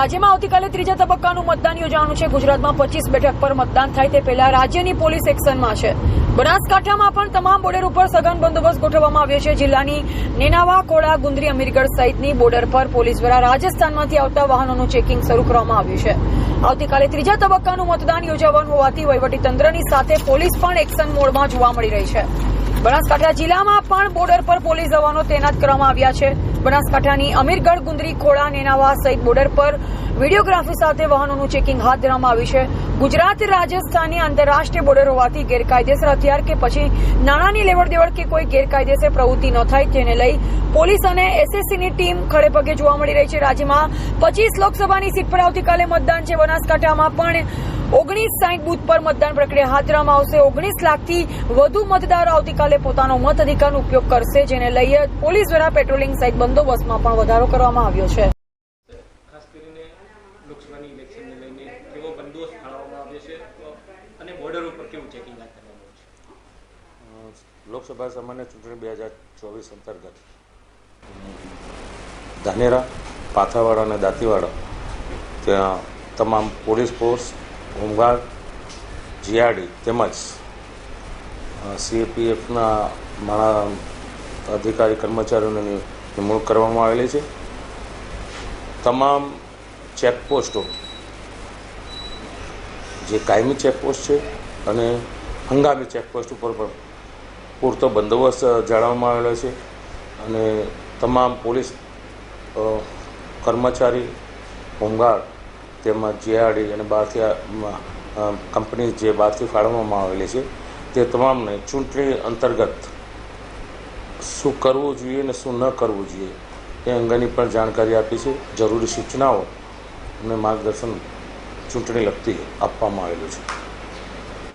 રાજ્યમાં આવતીકાલે ત્રીજા તબક્કાનું મતદાન યોજાવાનું છે। ગુજરાતમાં 25 બેઠક પર મતદાન થાય તે પહેલા રાજ્યની પોલીસ એક્શનમાં છે। બનાસકાંઠામાં પણ તમામ બોર્ડર ઉપર સઘન બંદોબસ્ત ગોઠવવામાં આવ્યો છે। જિલ્લાની નેનાવા, કોડા, ગુંદરી, અમીરગઢ સહિતની બોર્ડર પર પોલીસ દ્વારા રાજસ્થાનમાંથી આવતા વાહનોનું ચેકિંગ શરૂ કરવામાં આવ્યું છે। આવતીકાલે ત્રીજા તબક્કાનું મતદાન યોજાવાનું હોવાથી વહીવટીતંત્રની સાથે પોલીસ પણ એક્શન મોડમાં જોવા મળી રહી છે। બનાસકાંઠા જિલ્લામાં પણ બોર્ડર પર પોલીસ જવાનો તૈનાત કરવામાં આવ્યા છે। બનાસકાંઠાની અમીરગઢ, ગુંદરી, ખોડા, નેનાવા સહિત બોર્ડર પર વિડીયોગ્રાફી સાથે વાહનોનું ચેકિંગ હાથ ધરવામાં આવ્યું છે। ગુજરાત રાજસ્થાનની આંતરરાષ્ટ્રીય બોર્ડર હોવાથી ગેરકાયદેસર હથિયાર કે પછી નાણાંની લેવડ દેવડ કે કોઈ ગેરકાયદેસર પ્રવૃત્તિ ન થાય તેને લઈ પોલીસ અને એસએસસીની ટીમ ખડેપગે જોવા મળી રહી છે। રાજ્યમાં 25 લોકસભાની સીટ પર આવતીકાલે મતદાન છે। બનાસકાંઠામાં પણ 1960 બૂથ પર મતદાન પ્રક્રિયા હાથ ધરવામાં આવશે। 19 લાખથી વધુ મતદારો આવતીકાલે પોતાનો મત અધિકારનો ઉપયોગ કરશે, જેને લઈ પોલીસ દ્વારા પેટ્રોલિંગ સહિત બંદોબસ્તમાં પણ વધારો કરવામાં આવ્યો છે। ખાસ કરીને લોકસભાની ઇલેક્શનને લઈને કેવો બંદોબસ્ત ફાળવવામાં આવ્યો છે અને બોર્ડર ઉપર કેવું ચેકિંગ હાથ ધરવામાં આવ્યું છે? લોકસભા સામાન્ય ચૂંટણી 2024 અંતર્ગત ધાનેરા, પાથાવાડા અને દાંતીવાડા ત્યાં તમામ પોલીસ ફોર્સ, હોમગાર્ડ, જીઆરડી તેમજ સીએપીએફના મારા અધિકારી કર્મચારીઓની નિમણૂક કરવામાં આવેલી છે। તમામ ચેકપોસ્ટો જે કાયમી ચેકપોસ્ટ છે અને હંગામી ચેકપોસ્ટ ઉપર પણ પૂરતો બંદોબસ્ત જાળવવામાં આવેલો છે અને તમામ પોલીસ કર્મચારી, હોમગાર્ડ તેમજ જીઆરડી અને બહારથી કંપની જે બહારથી ફાળવવામાં આવેલી છે તે તમામને ચૂંટણી અંતર્ગત શું કરવું જોઈએ અને શું ન કરવું જોઈએ એ અંગેની પણ જાણકારી આપી છે। જરૂરી સૂચનાઓ અને માર્ગદર્શન ચૂંટણી લગતી આપવામાં આવેલું છે।